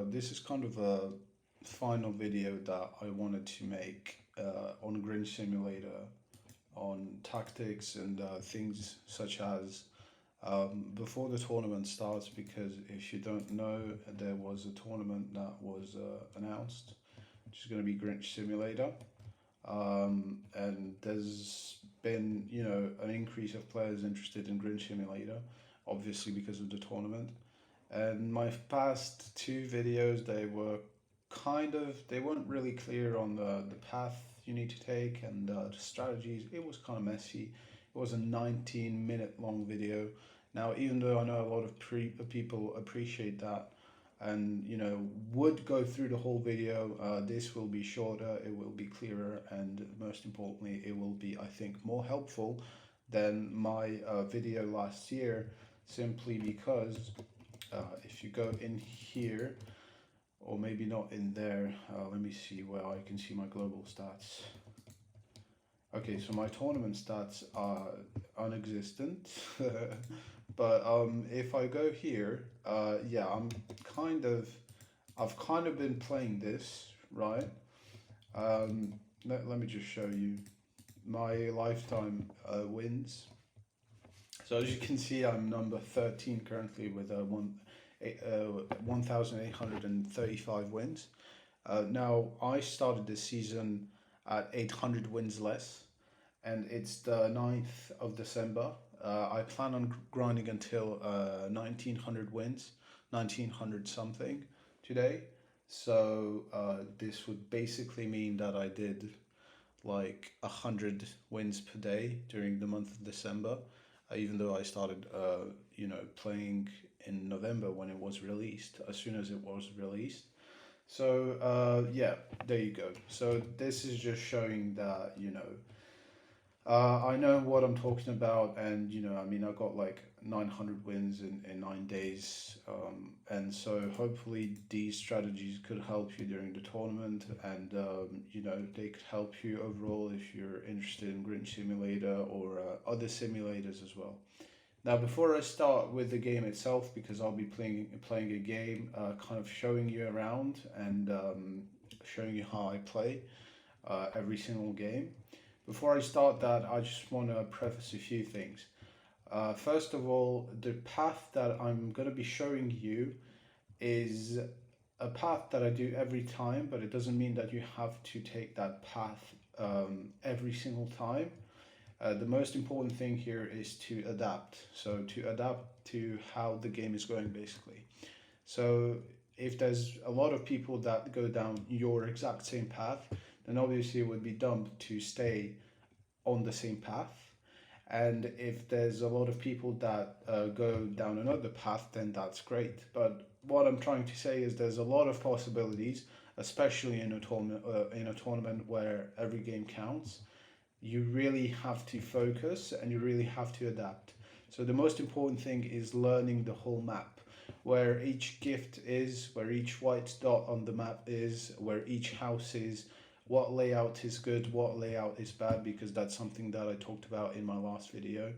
This is kind of a final video that I wanted to make on Grinch Simulator, on tactics and things such as before the tournament starts, because if you don't know, there was a tournament that was announced, which is going to be Grinch Simulator. And there's been, an increase of players interested in Grinch Simulator, obviously because of the tournament. And my past two videos, they weren't really clear on the path you need to take and the strategies. It was kind of messy. It was a 19-minute long video. Now, even though I know a lot of people appreciate that and would go through the whole video, this will be shorter, it will be clearer, and most importantly, it will be, I think, more helpful than my video last year, simply because if you go in here, or maybe not in there, let me see where I can see my global stats. Okay, so my tournament stats are non-existent. But if I go here, yeah, I've kind of been playing this, right? Let me just show you my lifetime wins. So as you can see, I'm number 13 currently with 1,835 wins. Now, I started this season at 800 wins less, and it's the 9th of December. I plan on grinding until 1,900 wins, 1,900 something today. So this would basically mean that I did like 100 wins per day during the month of December, even though I started, playing in November when it was released, as soon as it was released. So yeah, there you go. So this is just showing that, I know what I'm talking about, and I got like 900 wins in 9 days, and so hopefully these strategies could help you during the tournament, and they could help you overall if you're interested in Grinch Simulator or other simulators as well. Now, before I start with the game itself, because I'll be playing a game, kind of showing you around and showing you how I play every single game. Before I start that, I just want to preface a few things. First of all, the path that I'm going to be showing you is a path that I do every time, but it doesn't mean that you have to take that path every single time. The most important thing here is to adapt. So to adapt to how the game is going, basically. So if there's a lot of people that go down your exact same path, then obviously it would be dumb to stay on the same path. And if there's a lot of people that go down another path, then that's great. But what I'm trying to say is there's a lot of possibilities, especially in a tournament where every game counts. You really have to focus and you really have to adapt. So the most important thing is learning the whole map, where each gift is, where each white dot on the map is, where each house is, what layout is good, what layout is bad, because that's something that I talked about in my last video.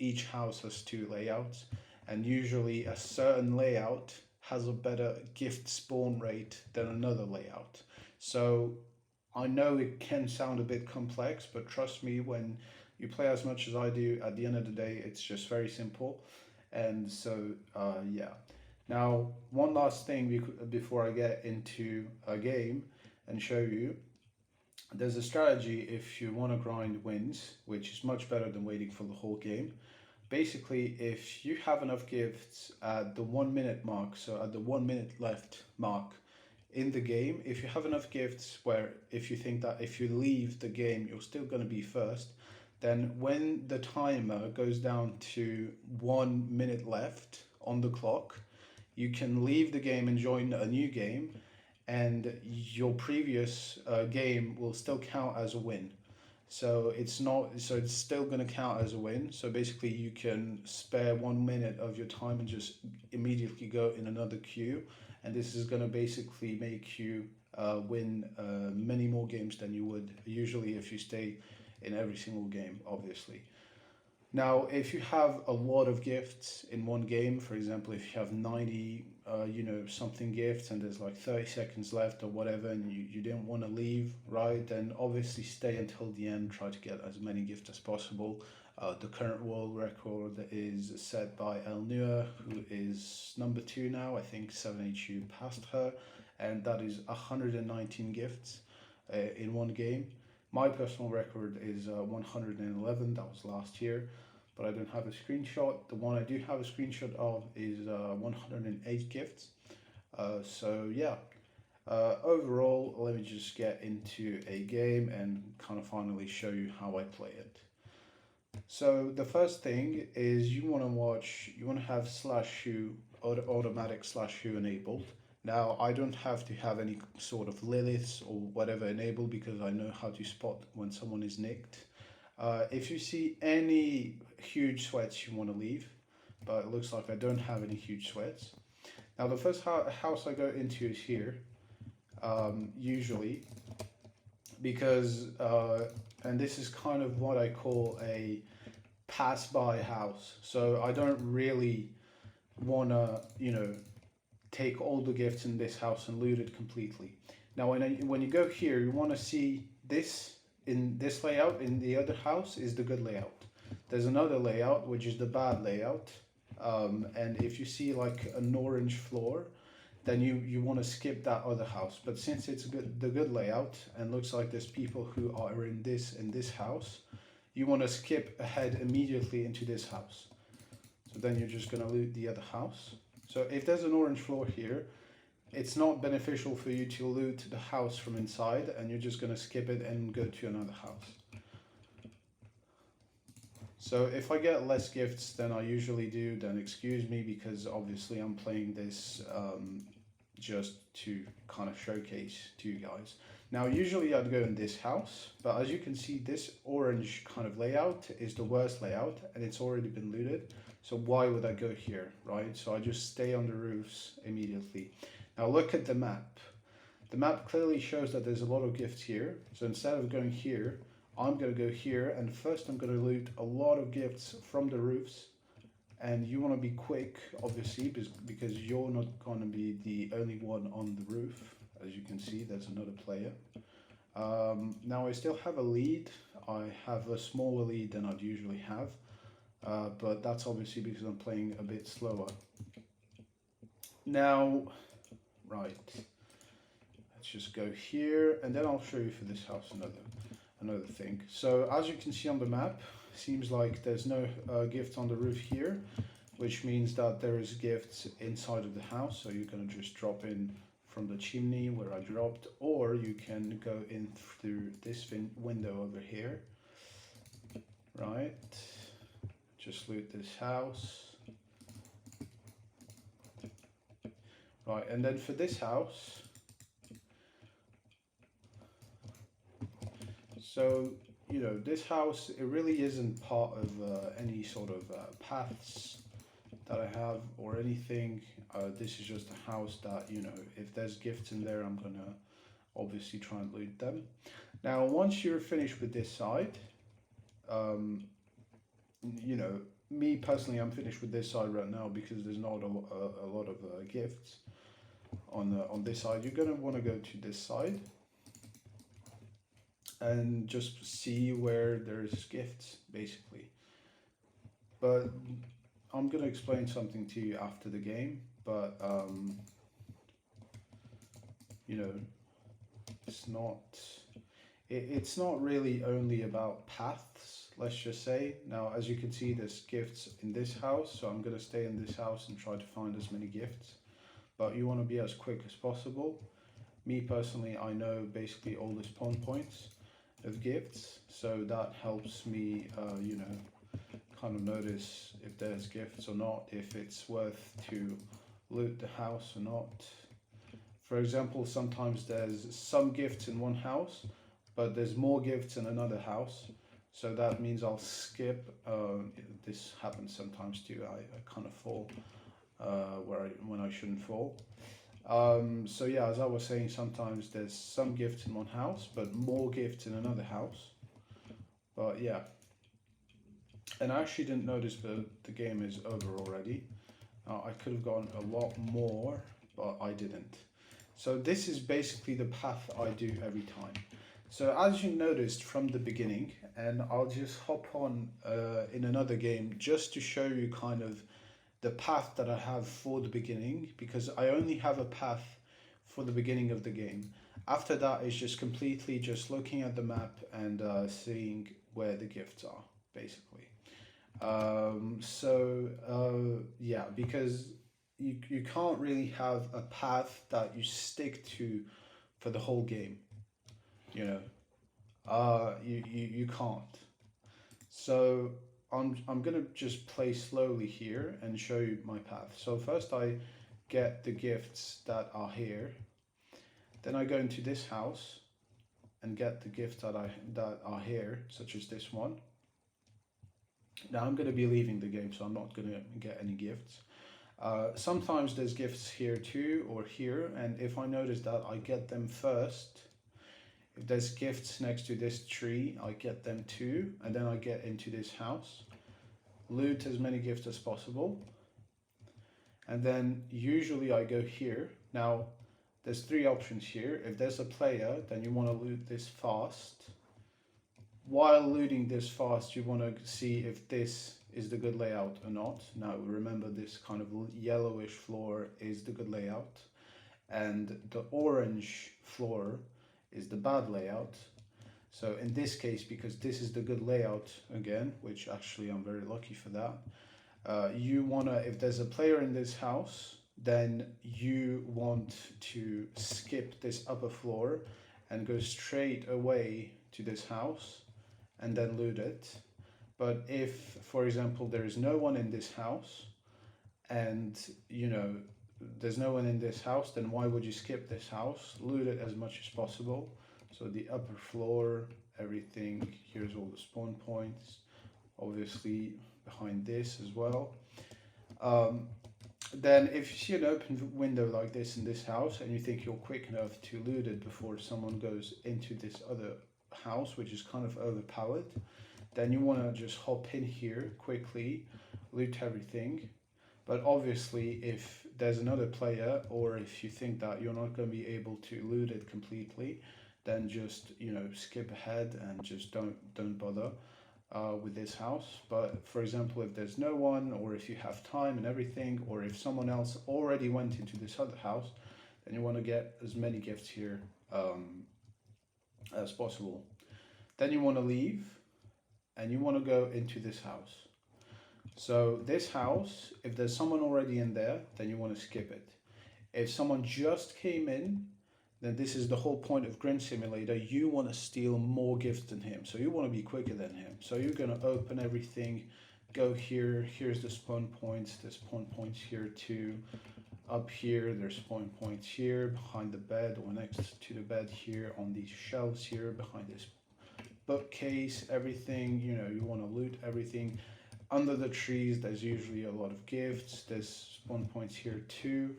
Each house has two layouts, and usually a certain layout has a better gift spawn rate than another layout. So I know it can sound a bit complex, but trust me, when you play as much as I do, at the end of the day, it's just very simple. And so, yeah. Now, one last thing before I get into a game and show you. There's a strategy if you want to grind wins, which is much better than waiting for the whole game. Basically, if you have enough gifts at the 1 minute mark, so at the 1 minute left mark in the game, if you have enough gifts where if you think that if you leave the game, you're still going to be first, then when the timer goes down to 1 minute left on the clock, you can leave the game and join a new game, and your previous game will still count as a win. So it's still going to count as a win. So basically you can spare 1 minute of your time and just immediately go in another queue, and this is going to basically make you win many more games than you would usually if you stay in every single game, obviously. Now, if you have a lot of gifts in one game, for example, if you have 90 you know, something gifts and there's like 30 seconds left or whatever, and you didn't want to leave, right, then obviously stay until the end, try to get as many gifts as possible. The current world record is set by lnua, who is number 2 now. I think 7HU passed her, and that is 119 gifts in one game. My personal record is 111, that was last year, but I don't have a screenshot. The one I do have a screenshot of is 108 gifts. So yeah, overall, let me just get into a game and kind of finally show you how I play it. So the first thing is you want to have /who, automatic /who enabled. Now I don't have to have any sort of Liliths or whatever enabled because I know how to spot when someone is nicked. If you see any huge sweats, you want to leave, but it looks like I don't have any huge sweats. Now the first house I go into is here, usually, because, and this is kind of what I call a pass-by house. So I don't really want to, you know, take all the gifts in this house and loot it completely. Now when you go here, you want to see this. In this layout, in the other house, is the good layout. There's another layout, which is the bad layout. And if you see like an orange floor, then you want to skip that other house. But since it's the good layout and looks like there's people who are in this house, you want to skip ahead immediately into this house. So then you're just going to loot the other house. So if there's an orange floor here, it's not beneficial for you to loot the house from inside, and you're just going to skip it and go to another house. So if I get less gifts than I usually do, then excuse me, because obviously I'm playing this just to kind of showcase to you guys. Now usually I'd go in this house, but as you can see, this orange kind of layout is the worst layout and it's already been looted. So why would I go here, right? So I just stay on the roofs immediately. Now look at the map. The map clearly shows that there's a lot of gifts here. So instead of going here, I'm going to go here, and first I'm going to loot a lot of gifts from the roofs. And you want to be quick, obviously, because you're not going to be the only one on the roof. As you can see, there's another player. Now I still have a lead. I have a smaller lead than I'd usually have. But that's obviously because I'm playing a bit slower. Now, right, let's just go here, and then I'll show you for this house another thing. So as you can see on the map, seems like there's no gift on the roof here, which means that there is gifts inside of the house. So you're going to just drop in from the chimney where I dropped, or you can go in through this window over here, right? Just loot this house. Right, and then for this house, so, you know, this house, it really isn't part of any sort of paths that I have or anything. This is just a house that, you know, if there's gifts in there, I'm going to obviously try and loot them. Now, once you're finished with this side, you know, me personally, I'm finished with this side right now because there's not a lot of gifts on this side. You're going to want to go to this side and just see where there's gifts, basically. But I'm going to explain something to you after the game, but you know, it's not really only about paths, let's just say. Now, as you can see, there's gifts in this house, so I'm going to stay in this house and try to find as many gifts. But you want to be as quick as possible. Me personally, I know basically all the spawn points of gifts, so that helps me, you know, kind of notice if there's gifts or not, if it's worth to loot the house or not. For example, sometimes there's some gifts in one house, but there's more gifts in another house, so that means I'll skip. This happens sometimes too. I kind of fall when I shouldn't fall. So yeah, as I was saying, sometimes there's some gifts in one house, but more gifts in another house. But yeah, and I actually didn't notice, but the game is over already. I could have gone a lot more, but I didn't. So this is basically the path I do every time. So as you noticed from the beginning, and I'll just hop on in another game just to show you kind of the path that I have for the beginning, because I only have a path for the beginning of the game. After that, it's just completely just looking at the map and seeing where the gifts are, basically. Yeah, because you can't really have a path that you stick to for the whole game, you know. You can't. So I'm gonna just play slowly here and show you my path. So first I get the gifts that are here. Then I go into this house and get the gifts that are here, such as this one. Now I'm gonna be leaving the game, so I'm not gonna get any gifts. Sometimes there's gifts here too, or here, and if I notice that I get them first, if there's gifts next to this tree, I get them too, and then I get into this house, loot as many gifts as possible, and then usually I go here. Now, there's three options here. If there's a player, then you want to loot this fast. While looting this fast, you want to see if this is the good layout or not. Now, remember this kind of yellowish floor is the good layout, and the orange floor is the bad layout. So in this case, because this is the good layout again, which actually I'm very lucky for that, you wanna, if there's a player in this house, then you want to skip this upper floor and go straight away to this house and then loot it. But if, for example, there is no one in this house and, you know, there's no one in this house, then why would you skip this house? Loot it as much as possible. So the upper floor, everything, here's all the spawn points, obviously behind this as well. Then if you see an open window like this in this house and you think you're quick enough to loot it before someone goes into this other house, which is kind of overpowered, then you want to just hop in here quickly, loot everything. But obviously if there's another player, or if you think that you're not going to be able to loot it completely, then just, you know, skip ahead and just don't bother with this house. But for example, if there's no one, or if you have time and everything, or if someone else already went into this other house, then you want to get as many gifts here as possible. Then you want to leave and you want to go into this house. So this house, if there's someone already in there, then you want to skip it. If someone just came in, then this is the whole point of Grinch Simulator. You want to steal more gifts than him. So you want to be quicker than him. So you're going to open everything, go here. Here's the spawn points. There's spawn points here too. Up here, there's spawn points here, behind the bed or next to the bed here, on these shelves here, behind this bookcase, everything. You know, you want to loot everything. Under the trees, there's usually a lot of gifts. There's spawn points here too,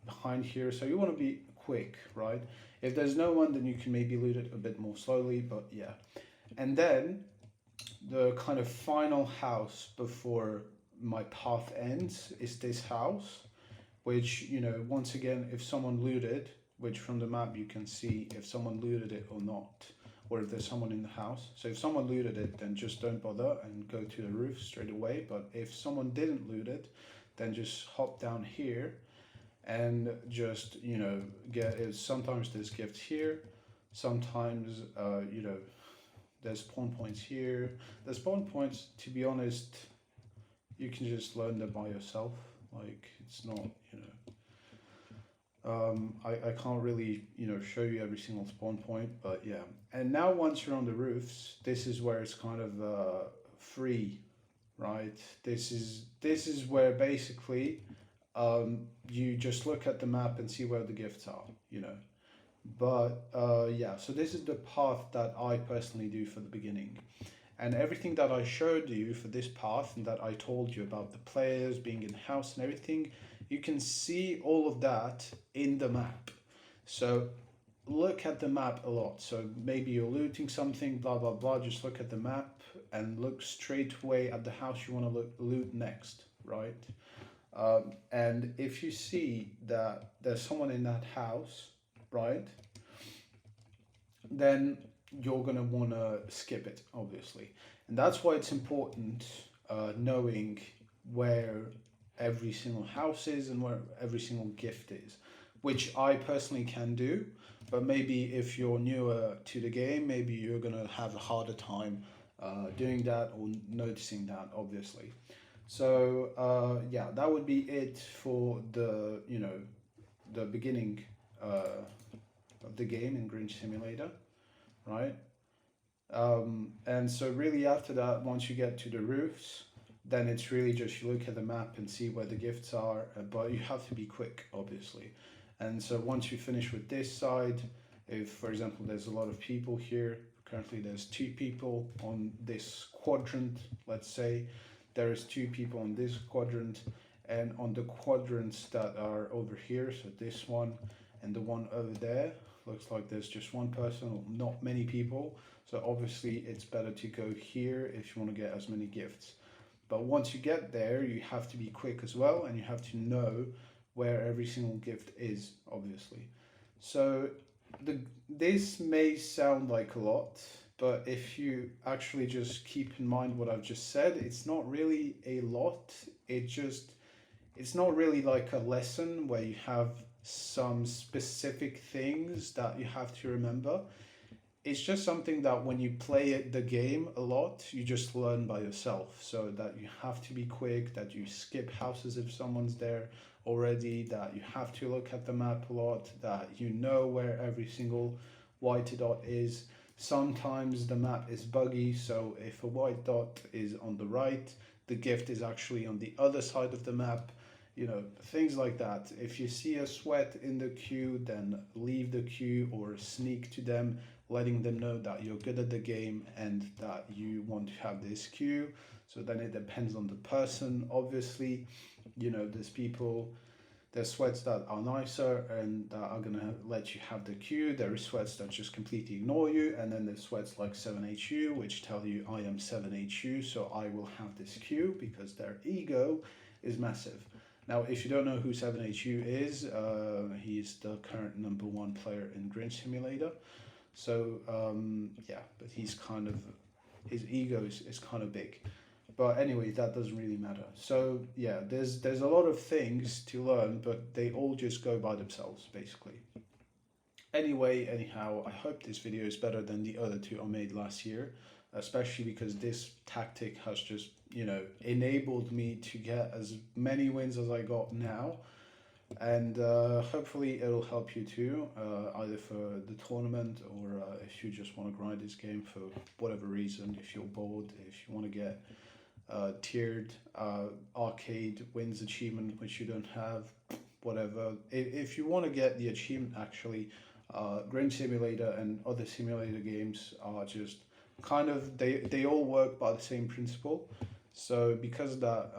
behind here. So you want to be quick, right? If there's no one, then you can maybe loot it a bit more slowly, but yeah. And then the kind of final house before my path ends is this house, which, you know, once again, if someone looted, which from the map you can see if someone looted it or not, or if there's someone in the house. So if someone looted it, then just don't bother and go to the roof straight away. But if someone didn't loot it, then just hop down here and just, you know, get it. Sometimes there's gifts here, sometimes you know, there's spawn points here. The spawn points, to be honest, you can just learn them by yourself. Like, it's not, you know, I can't really, you know, show you every single spawn point, but yeah. And now once you're on the roofs, this is where it's kind of free, right? This is where basically you just look at the map and see where the gifts are, you know. But yeah, so this is the path that I personally do for the beginning. And everything that I showed you for this path and that I told you about the players being in house and everything, you can see all of that in the map. So look at the map a lot. So maybe you're looting something, blah, blah, blah. Just look at the map and look straight away at the house you want to loot next, right? And if you see that there's someone in that house, right, then you're going to want to skip it, obviously. And that's why it's important knowing where every single house is and where every single gift is, which I personally can do. But maybe if you're newer to the game, maybe you're going to have a harder time doing that or noticing that, obviously. So yeah, that would be it for the the beginning of the game in Grinch Simulator, right? And so really after that, once you get to the roofs, then it's really just you look at the map and see where the gifts are, but you have to be quick, obviously. And so once you finish with this side, if for example there's a lot of people here, currently there's 2 people on this quadrant, let's say, there is 2 people on this quadrant, and on the quadrants that are over here, so this one and the one over there, looks like there's just 1 person or not many people. So obviously it's better to go here if you want to get as many gifts. But once you get there, you have to be quick as well, and you have to know where every single gift is, obviously. So this may sound like a lot, but if you actually just keep in mind what I've just said, it's not really a lot. It's not really like a lesson where you have some specific things that you have to remember. It's just something that when you play the game a lot, you just learn by yourself. So that you have to be quick, that you skip houses if someone's there already, that you have to look at the map a lot, that you know where every single white dot is. Sometimes the map is buggy, so if a white dot is on the right, the gift is actually on the other side of the map. Things like that. If you see a sweat in the queue, then leave the queue or sneak to them, letting them know that you're good at the game and that you want to have this queue. So then it depends on the person, obviously. There's sweats that are nicer and that are gonna let you have the queue. There are sweats that just completely ignore you, and then there's sweats like 7HU, which tell you I am 7HU, so I will have this queue, because their ego is massive. Now, if you don't know who 7HU is, he's the current #1 player in Grinch Simulator. So yeah, but his ego is kind of big. But anyway, that doesn't really matter. So yeah, there's a lot of things to learn, but they all just go by themselves, basically. Anyhow, I hope this video is better than the other 2 I made last year, especially because this tactic has just, enabled me to get as many wins as I got now. And hopefully it'll help you too, either for the tournament or if you just want to grind this game for whatever reason, if you're bored, if you want to get tiered arcade wins achievement, which you don't have, whatever. If you want to get the achievement, actually, Grinch Simulator and other simulator games are just they all work by the same principle. So because of that,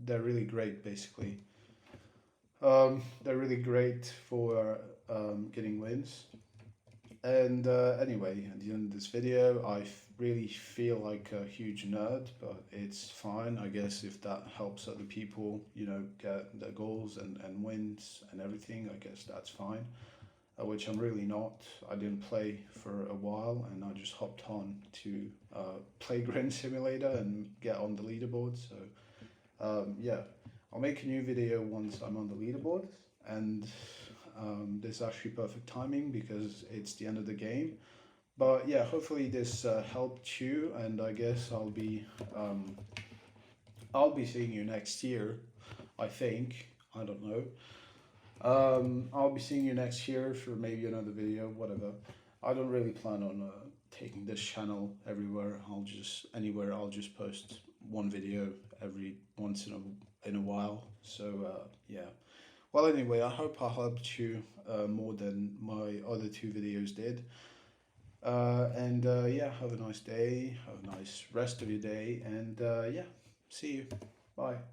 they're really great, basically. They're really great for getting wins. And anyway, at the end of this video, I really feel like a huge nerd, but it's fine, I guess, if that helps other people, get their goals and wins and everything, I guess that's fine. Which I'm really not. I didn't play for a while, and I just hopped on to play Grinch Simulator and get on the leaderboard. So yeah, I'll make a new video once I'm on the leaderboard, and this is actually perfect timing because it's the end of the game. But yeah, hopefully this helped you, and I guess I'll be seeing you next year, I think. I don't know. I'll be seeing you next year for maybe another video, whatever. I don't really plan on taking this channel everywhere. I'll just post one video every once in a while. So yeah. Well, anyway, I hope I helped you more than my other 2 videos did. And yeah, have a nice day, have a nice rest of your day, and yeah, see you. Bye.